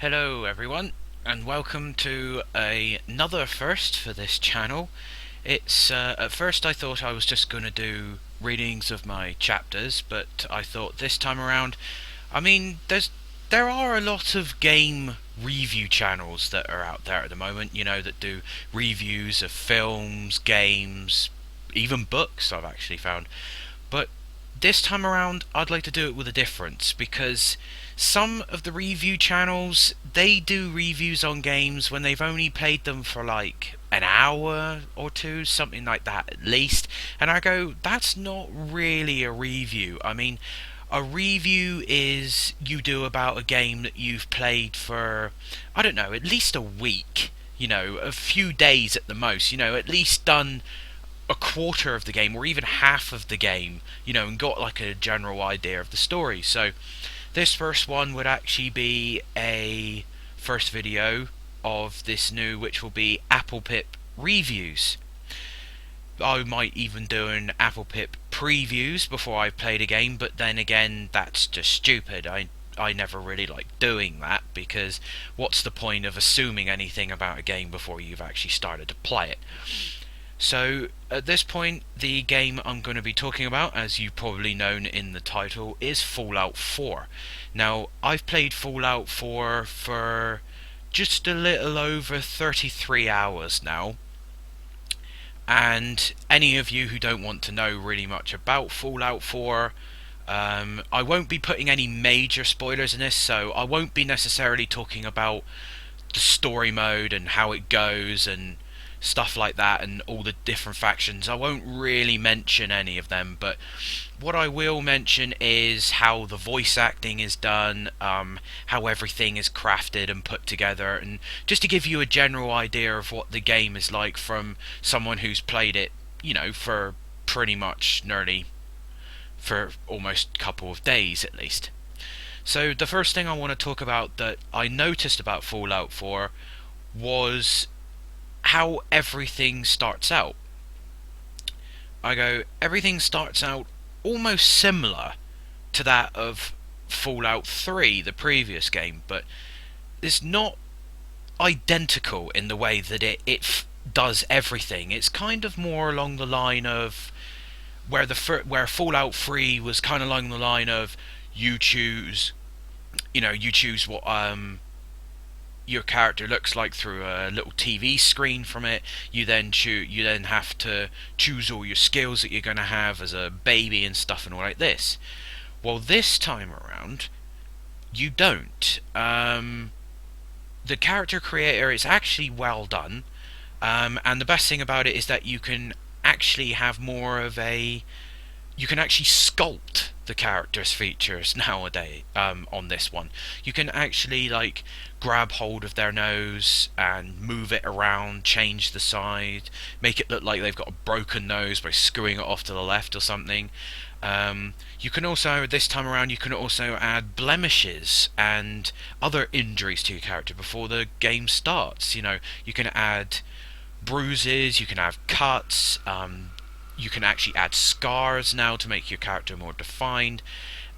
Hello everyone, and welcome to another first for this channel. It's at first I thought I was just going to do readings of my chapters, but I thought this time around, there are a lot of game review channels that are out there at the moment, that do reviews of films, games, even books I've actually found. But this time around, I'd like to do it with a difference because some of the review channels, they do reviews on games when they've only played them for like an hour or two, something like that at least. And I go, that's not really a review. A review is you do about a game that you've played for, I don't know, at least a week, a few days at the most, at least done a quarter of the game or even half of the game, and got like a general idea of the story. So this first one would actually be a first video of this new, which will be Applepip reviews. I might even do an Applepip previews before I've played a game, but then again, that's just stupid. I never really like doing that because what's the point of assuming anything about a game before you've actually started to play it? So, at this point, the game I'm going to be talking about, as you've probably known in the title, is Fallout 4. Now, I've played Fallout 4 for just a little over 33 hours now. And any of you who don't want to know really much about Fallout 4, I won't be putting any major spoilers in this, so I won't be necessarily talking about the story mode and how it goes and stuff like that and all the different factions. I won't really mention any of them, but what I will mention is how the voice acting is done, how everything is crafted and put together, and just to give you a general idea of what the game is like from someone who's played it, for pretty much nearly for almost a couple of days at least. So the first thing I want to talk about that I noticed about Fallout 4 was how everything starts out. Everything starts out almost similar to that of Fallout 3, the previous game, but it's not identical in the way that it does everything. It's kind of more along the line of where Fallout 3 was kind of along the line of you choose what your character looks like through a little TV screen from it. You then have to choose all your skills that you're going to have as a baby and stuff and all like this. Well, this time around, you don't. The character creator is actually well done, and the best thing about it is that you can actually have more of a you can actually sculpt the character's features nowadays. On this one, you can actually grab hold of their nose and move it around, change the size, make it look like they've got a broken nose by screwing it off to the left or something. You can also, this time around, you can also add blemishes and other injuries to your character before the game starts. You can add bruises, you can have cuts, you can actually add scars now to make your character more defined,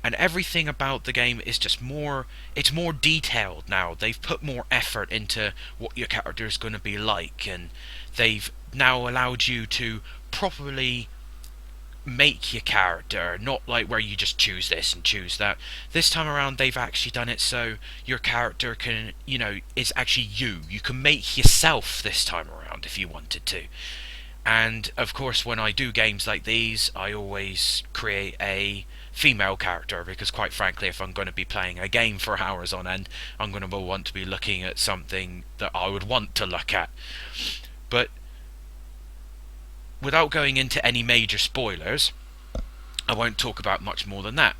and everything about the game is just it's more detailed now. They've put more effort into what your character is going to be like, and they've now allowed you to properly make your character, not like where you just choose this and choose that. This time around, they've actually done it so your character can, is actually you. You can make yourself this time around if you wanted to. And of course, when I do games like these, I always create a female character because, quite frankly, if I'm going to be playing a game for hours on end, I'm going to want to be looking at something that I would want to look at. But without going into any major spoilers, I won't talk about much more than that.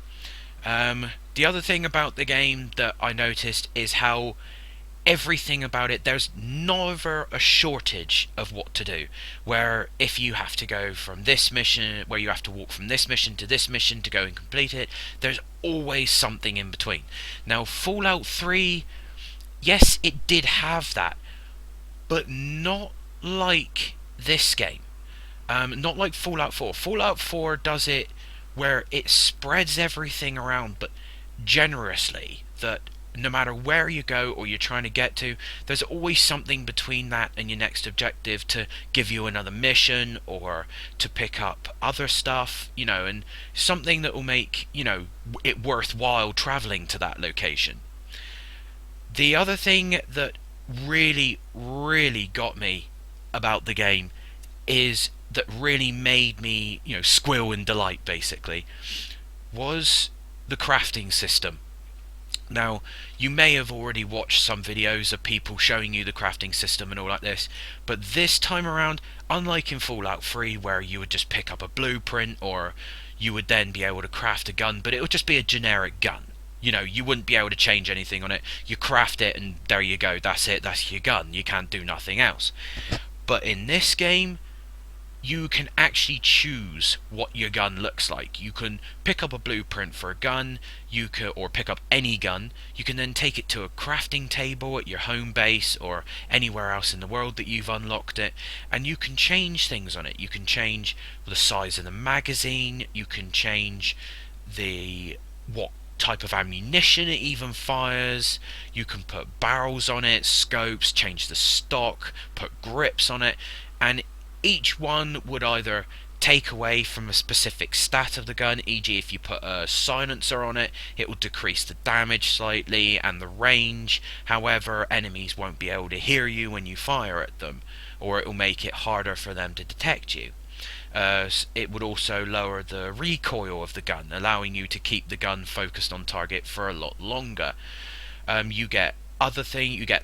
The other thing about the game that I noticed is how everything about it, there's never a shortage of what to do. Where if you have to go from this mission, where you have to walk from this mission to go and complete it, there's always something in between. Now, Fallout 3, yes, it did have that, but not like this game. Not like Fallout 4. Fallout 4 does it where it spreads everything around, but generously, that no matter where you go or you're trying to get to, there's always something between that and your next objective to give you another mission or to pick up other stuff, and something that will make, it worthwhile traveling to that location. The other thing that really, really got me about the game is that really made me, squeal in delight basically, was the crafting system. Now, you may have already watched some videos of people showing you the crafting system and all like this, but this time around, unlike in Fallout 3 where you would just pick up a blueprint or you would then be able to craft a gun, but it would just be a generic gun. You wouldn't be able to change anything on it. You craft it and there you go, that's it, that's your gun. You can't do nothing else. But in this game, you can actually choose what your gun looks like. You can pick up a blueprint for a gun, or pick up any gun. You can then take it to a crafting table at your home base or anywhere else in the world that you've unlocked it, and you can change things on it. You can change the size of the magazine, you can change what type of ammunition it even fires, you can put barrels on it, scopes, change the stock, put grips on it, and each one would either take away from a specific stat of the gun, e.g. if you put a silencer on it, it will decrease the damage slightly and the range. However, enemies won't be able to hear you when you fire at them, or it will make it harder for them to detect you. It would also lower the recoil of the gun, allowing you to keep the gun focused on target for a lot longer. You get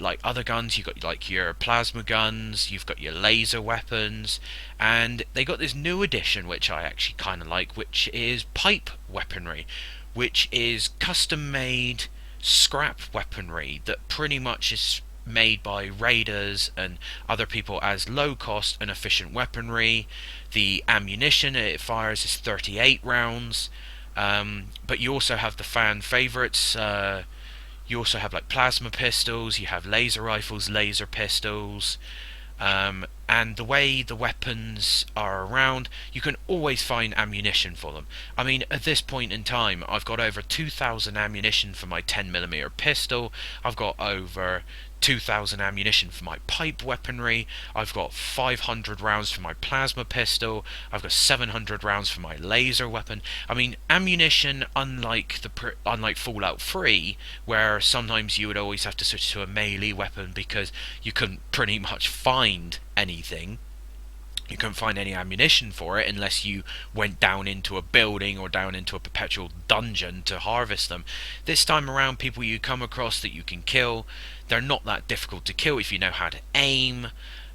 like other guns, you've got like your plasma guns, you've got your laser weapons, and they got this new addition which I actually kind of like, which is pipe weaponry, which is custom made scrap weaponry that pretty much is made by raiders and other people as low cost and efficient weaponry. The ammunition it fires is 38 rounds, but you also have the fan favourites. You also have like plasma pistols, you have laser rifles, laser pistols, and the way the weapons are around, you can always find ammunition for them. I mean, at this point in time, I've got over 2,000 ammunition for my 10mm pistol, I've got over 2,000 ammunition for my pipe weaponry, I've got 500 rounds for my plasma pistol, I've got 700 rounds for my laser weapon. I mean, ammunition, unlike Fallout 3, where sometimes you would always have to switch to a melee weapon because you couldn't pretty much find anything. You couldn't find any ammunition for it unless you went down into a building or down into a perpetual dungeon to harvest them. This time around, people you come across that you can kill, they're not that difficult to kill if you know how to aim,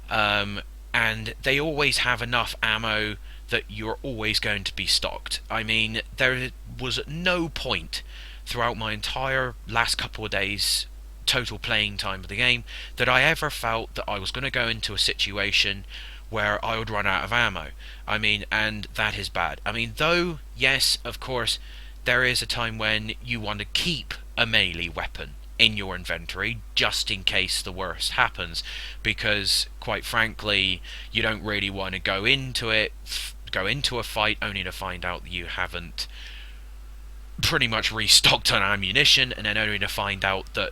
and they always have enough ammo that you're always going to be stocked. I mean, there was no point throughout my entire last couple of days total playing time of the game that I ever felt that I was going to go into a situation where I would run out of ammo. I mean, and that is bad. I mean, though, yes, of course, there is a time when you want to keep a melee weapon in your inventory just in case the worst happens, because quite frankly, you don't really want to go into a fight only to find out that you haven't pretty much restocked on ammunition, and then only to find out that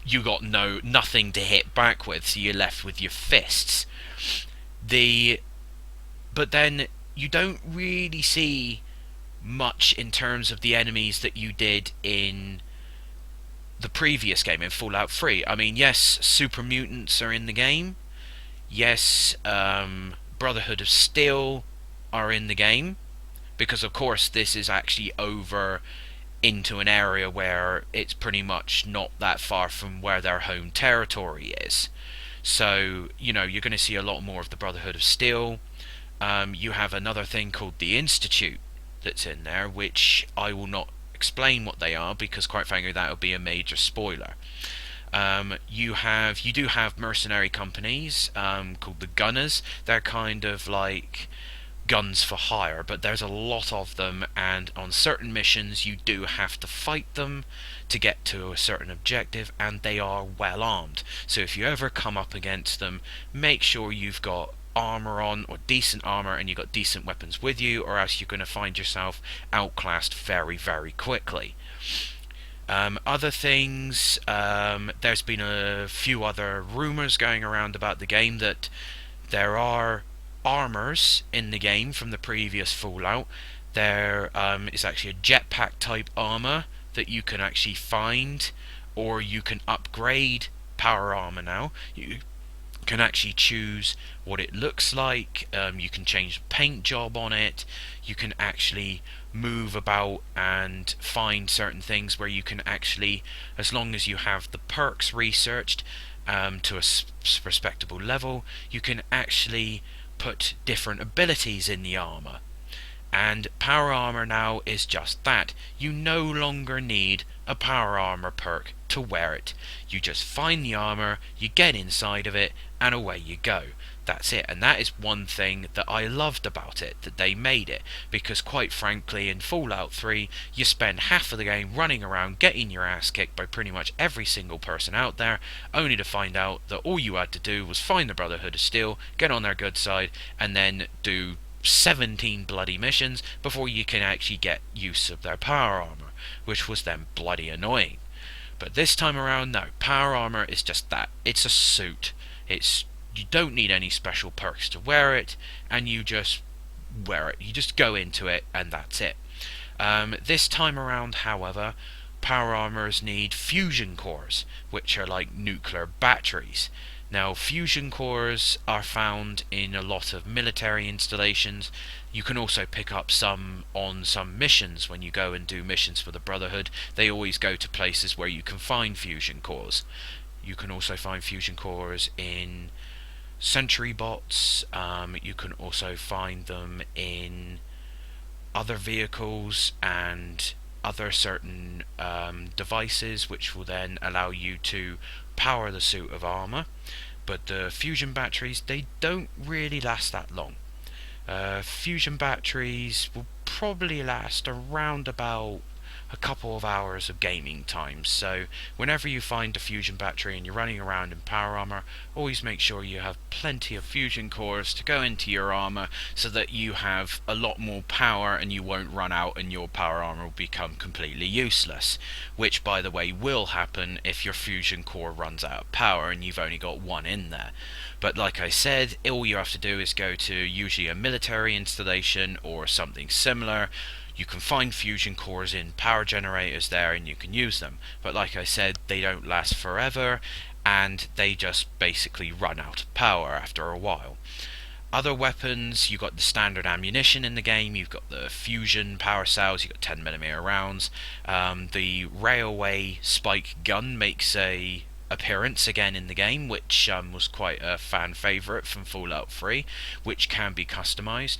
you got nothing to hit back with, so you're left with your fists. But then you don't really see much in terms of the enemies that you did in the previous game, in Fallout 3. I mean, yes, super mutants are in the game. Yes, Brotherhood of Steel are in the game, because of course this is actually over into an area where it's pretty much not that far from where their home territory is. So, you're going to see a lot more of the Brotherhood of Steel. You have another thing called the Institute that's in there, which I will not explain what they are, because quite frankly that would be a major spoiler. You do have mercenary companies called the Gunners. They're kind of like guns for hire, but there's a lot of them, and on certain missions you do have to fight them to get to a certain objective, and they are well armed. So if you ever come up against them, make sure you've got armor on, or decent armor, and you've got decent weapons with you, or else you're going to find yourself outclassed very, very quickly. Other things, there's been a few other rumours going around about the game that there are armors in the game from the previous Fallout. There is actually a jetpack type armor that you can actually find, or you can upgrade power armor now. You can actually choose what it looks like. You can change the paint job on it. You can actually move about and find certain things where you can actually, as long as you have the perks researched to a respectable level, you can actually put different abilities in the armor. And power armor now is just that. You no longer need a power armor perk to wear it. You just find the armor, you get inside of it, and away you go. That's it. And that is one thing that I loved about it, that they made it. Because quite frankly, in Fallout 3, you spend half of the game running around getting your ass kicked by pretty much every single person out there, only to find out that all you had to do was find the Brotherhood of Steel, get on their good side, and then do 17 bloody missions before you can actually get use of their power armor, which was then bloody annoying. But this time around, no, power armor is just that. It's a suit. You don't need any special perks to wear it, and you just wear it. You just go into it, and that's it. This time around, however, power armors need fusion cores, which are like nuclear batteries. Now, fusion cores are found in a lot of military installations. You can also pick up some on some missions when you go and do missions for the Brotherhood. They always go to places where you can find fusion cores. You can also find fusion cores in sentry bots. You can also find them in other vehicles and other certain devices, which will then allow you to power the suit of armor. But the fusion batteries, they don't really last that long. Fusion batteries will probably last around about a couple of hours of gaming time. So whenever you find a fusion battery and you're running around in power armor, always make sure you have plenty of fusion cores to go into your armor so that you have a lot more power and you won't run out and your power armor will become completely useless, which by the way will happen if your fusion core runs out of power and you've only got one in there. But like I said, all you have to do is go to usually a military installation or something similar. You can find fusion cores in power generators there and you can use them. But like I said, they don't last forever and they just basically run out of power after a while. Other weapons, you've got the standard ammunition in the game, you've got the fusion power cells, you've got 10mm rounds. The railway spike gun makes a appearance again in the game, which was quite a fan favourite from Fallout 3, which can be customised.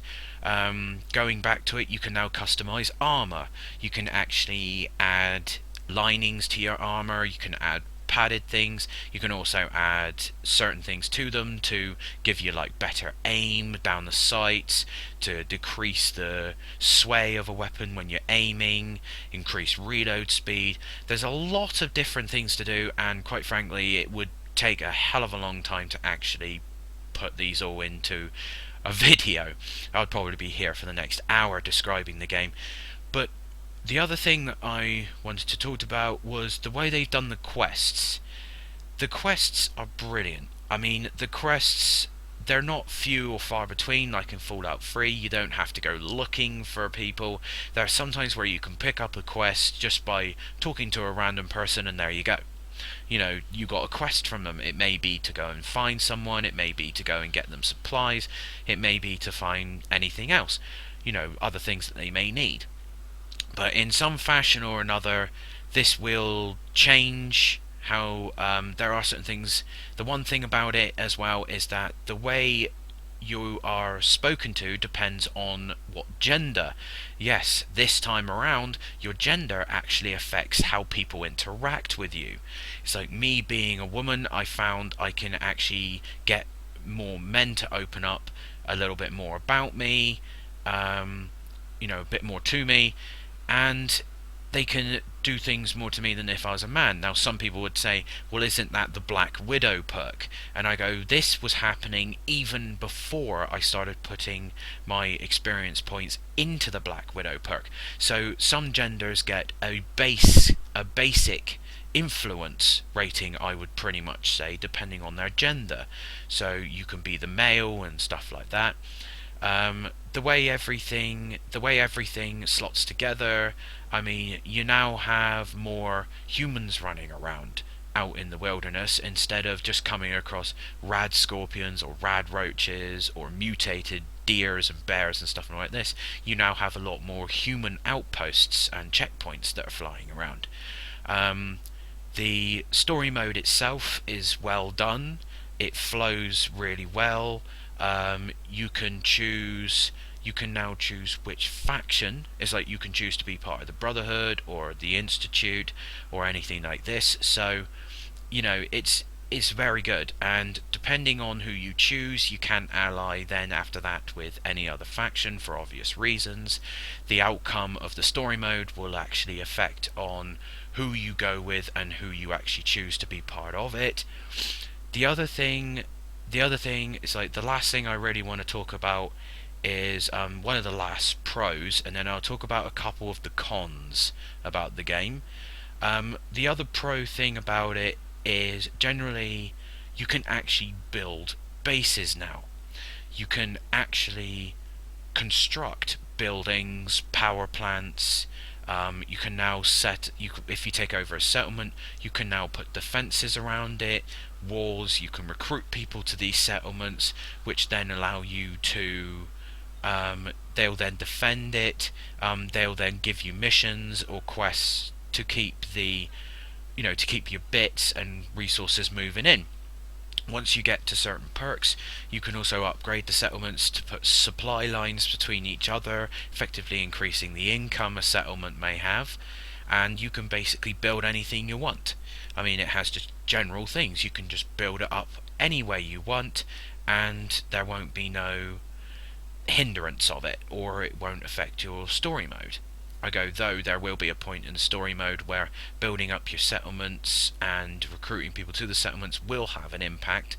Going back to it, you can now customise armour. You can actually add linings to your armour, you can add padded things, you can also add certain things to them to give you like better aim down the sights, to decrease the sway of a weapon when you're aiming, increase reload speed. There's a lot of different things to do, and quite frankly it would take a hell of a long time to actually put these all into a video. I'd probably be here for the next hour describing the game. But the other thing that I wanted to talk about was the way they've done the quests. The quests are brilliant. I mean, the quests, they're not few or far between like in Fallout 3. You don't have to go looking for people. There are sometimes where you can pick up a quest just by talking to a random person and there you go. You know, you got a quest from them. It may be to go and find someone, it may be to go and get them supplies, it may be to find anything else, you know, other things that they may need. But in some fashion or another, this will change how there are certain things. The one thing about it as well is that the way you are spoken to depends on what gender. Yes, this time around, your gender actually affects how people interact with you. It's like me being a woman, I found I can actually get more men to open up a little bit more about me, you know, a bit more to me, and they can do things more to me than if I was a man. Now, some people would say, well, isn't that the Black Widow perk? And I go, this was happening even before I started putting my experience points into the Black Widow perk. So some genders get a basic influence rating, I would pretty much say, depending on their gender. So you can be the male and stuff like that. The way everything slots together. I mean, you now have more humans running around out in the wilderness instead of just coming across rad scorpions or rad roaches or mutated deers and bears and stuff like this. You now have a lot more human outposts and checkpoints that are flying around. The story mode itself is well done. It flows really well. You can choose. You can now choose which faction. It's like you can choose to be part of the Brotherhood or the Institute or anything like this. So, it's very good. And depending on who you choose, you can ally then after that with any other faction for obvious reasons. The outcome of the story mode will actually affect on who you go with and who you actually choose to be part of it. The other thing is, like, the last thing I really want to talk about is one of the last pros, and then I'll talk about a couple of the cons about the game. The other pro thing about it is generally you can actually build bases now. You can actually construct buildings, power plants. You can now if you take over a settlement, you can now put defenses around it, walls. You can recruit people to these settlements, which then allow you to. They'll then defend it. They'll then give you missions or quests to keep your bits and resources moving in. Once you get to certain perks, you can also upgrade the settlements to put supply lines between each other, effectively increasing the income a settlement may have, and you can basically build anything you want. I mean, it has just general things. You can just build it up any way you want, and there won't be no hindrance of it, or it won't affect your story mode. Though there will be a point in the story mode where building up your settlements and recruiting people to the settlements will have an impact,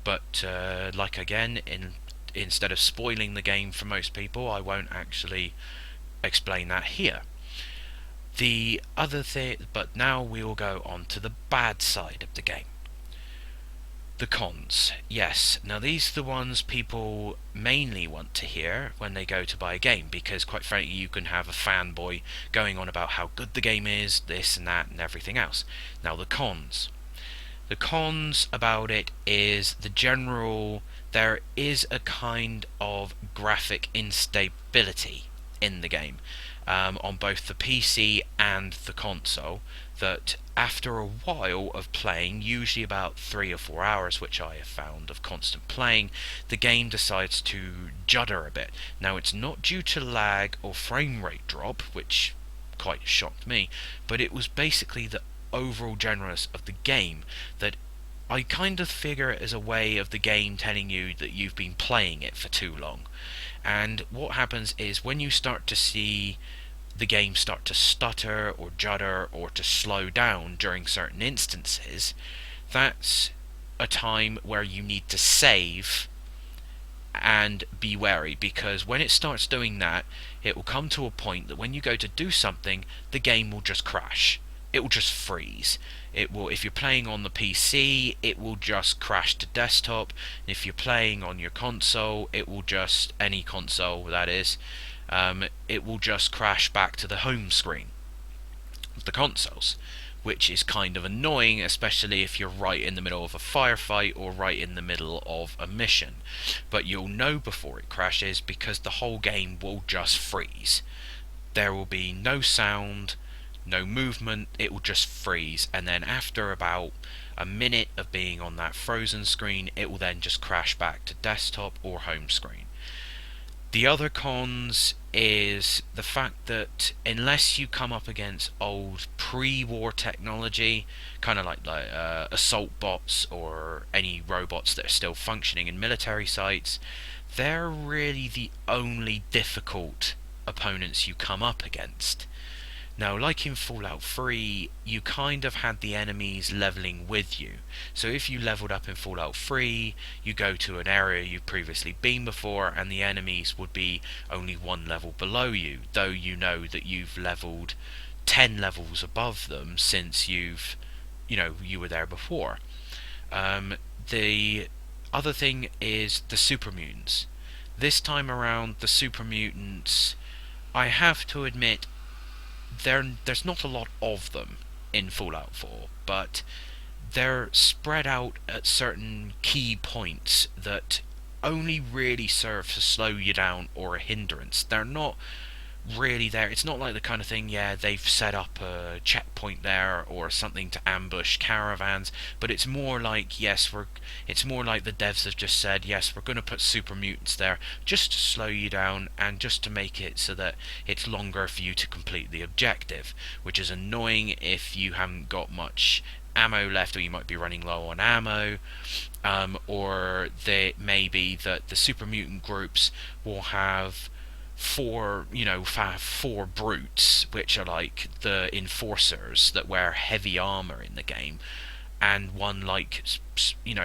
but instead of spoiling the game for most people, I won't actually explain that here. The other thing, but now we will go on to the bad side of the game. The cons. Yes, now these are the ones people mainly want to hear when they go to buy a game, because quite frankly you can have a fanboy going on about how good the game is, this and that and everything else. Now the cons. The cons about it is there is a kind of graphic instability in the game, on both the PC and the console, that after a while of playing, usually about 3 or 4 hours, which I have found of constant playing, the game decides to judder a bit. Now, it's not due to lag or frame rate drop, which quite shocked me, but it was basically the overall generalness of the game, that I kind of figure it as a way of the game telling you that you've been playing it for too long. And what happens is, when you start to see the game start to stutter or judder or to slow down during certain instances, that's a time where you need to save and be wary, because when it starts doing that, it will come to a point that when you go to do something, the game will just crash. It will just freeze. It will, if you're playing on the PC, it will just crash to desktop. And if you're playing on your console, it will just, any console that is, it will just crash back to the home screen of the consoles, which is kind of annoying, especially if you're right in the middle of a firefight or right in the middle of a mission. But you'll know before it crashes, because the whole game will just freeze. There will be no sound, no movement, it will just freeze, and then after about a minute of being on that frozen screen, it will then just crash back to desktop or home screen. The other cons is the fact that unless you come up against old pre-war technology, kind of like assault bots or any robots that are still functioning in military sites, they're really the only difficult opponents you come up against. Now, like in Fallout 3, you kind of had the enemies leveling with you. So if you leveled up in Fallout 3, you go to an area you've previously been before, and the enemies would be only one level below you, though you know that you've leveled 10 levels above them since you were there before. The other thing is the super mutants. This time around, the super mutants, I have to admit, there's not a lot of them in Fallout 4, but they're spread out at certain key points that only really serve to slow you down or a hindrance. They're not really there. It's not like the kind of thing, yeah, they've set up a checkpoint there or something to ambush caravans, but it's more like, it's more like the devs have just said, yes, we're going to put super mutants there just to slow you down and just to make it so that it's longer for you to complete the objective, which is annoying if you haven't got much ammo left, or you might be running low on ammo, or it may be that the super mutant groups will have four brutes, which are like the enforcers that wear heavy armor in the game, and one like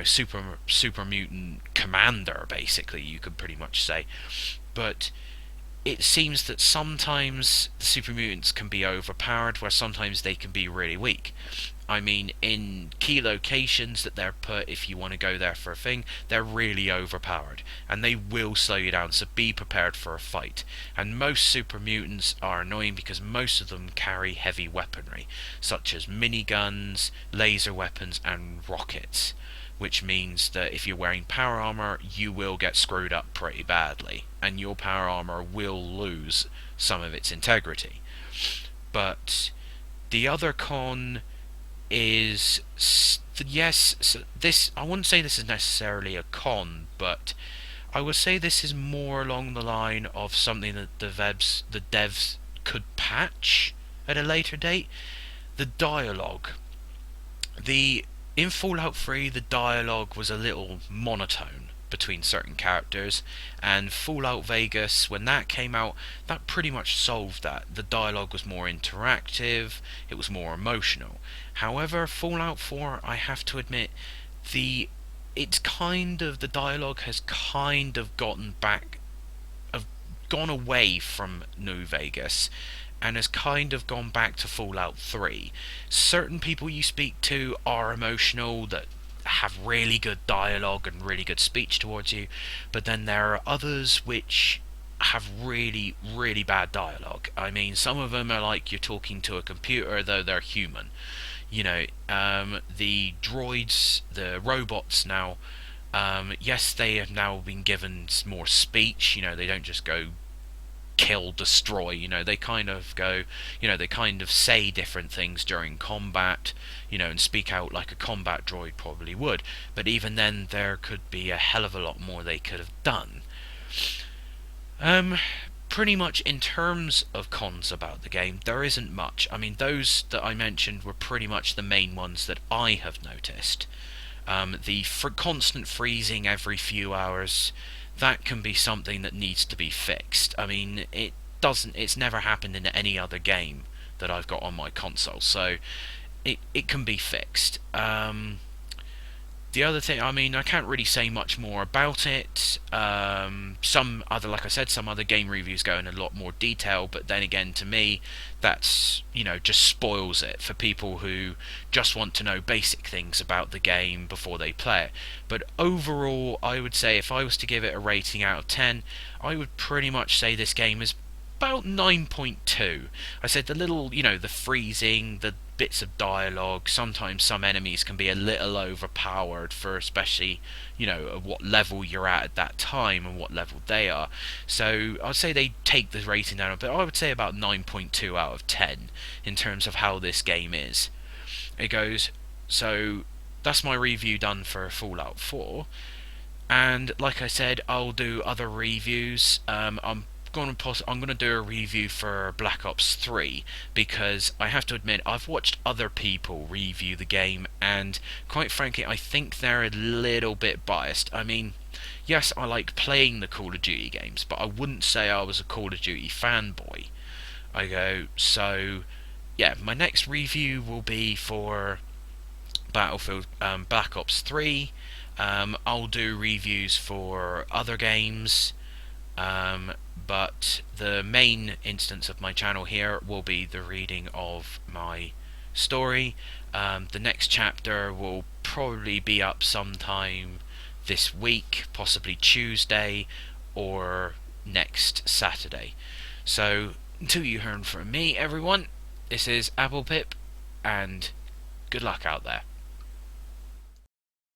super mutant commander, basically, you could pretty much say. But it seems that sometimes the super mutants can be overpowered, where sometimes they can be really weak. I mean, in key locations that they're put, if you want to go there for a thing, they're really overpowered, and they will slow you down, so be prepared for a fight. And most super mutants are annoying because most of them carry heavy weaponry, such as miniguns, laser weapons, and rockets, which means that if you're wearing power armor, you will get screwed up pretty badly, and your power armor will lose some of its integrity. But the other con is, yes, this, I wouldn't say this is necessarily a con, but I would say this is more along the line of something that the devs could patch at a later date. The dialogue. The In Fallout 3, the dialogue was a little monotone between certain characters, and Fallout Vegas, when that came out, that pretty much solved that. The dialogue was more interactive, it was more emotional. However, Fallout 4, I have to admit, the the dialogue has kind of gone away from New Vegas, and has kind of gone back to Fallout 3. Certain people you speak to are emotional, that have really good dialogue and really good speech towards you, but then there are others which have really, really bad dialogue. I mean, some of them are like you're talking to a computer, though they're human. The droids, the robots now, yes, they have now been given more speech. They don't just go kill, destroy. They kind of go, they kind of say different things during combat, and speak out like a combat droid probably would. But even then, there could be a hell of a lot more they could have done. Pretty much in terms of cons about the game, there isn't much. I mean, those that I mentioned were pretty much the main ones that I have noticed. The constant freezing every few hours, that can be something that needs to be fixed. I mean, it's never happened in any other game that I've got on my console, so it can be fixed. The other thing, I mean, I can't really say much more about it. Like I said, some other game reviews go in a lot more detail, but then again, to me, that's, just spoils it for people who just want to know basic things about the game before they play it. But overall, I would say if I was to give it a rating out of 10, I would pretty much say this game is about 9.2. I said the little, the freezing, the bits of dialogue, sometimes some enemies can be a little overpowered for especially, what level you're at that time and what level they are. So I'd say they take the rating down a bit. I would say about 9.2 out of 10 in terms of how this game is. It goes, so that's my review done for Fallout 4. And like I said, I'll do other reviews. I'm going to do a review for Black Ops 3, because I have to admit I've watched other people review the game, and quite frankly I think they're a little bit biased. I mean, yes, I like playing the Call of Duty games, but I wouldn't say I was a Call of Duty fanboy. So yeah, my next review will be for Battlefield Black Ops 3. I'll do reviews for other games, but the main instance of my channel here will be the reading of my story. The next chapter will probably be up sometime this week, possibly Tuesday or next Saturday. So, until you hear from me, everyone, this is Applepip, and good luck out there.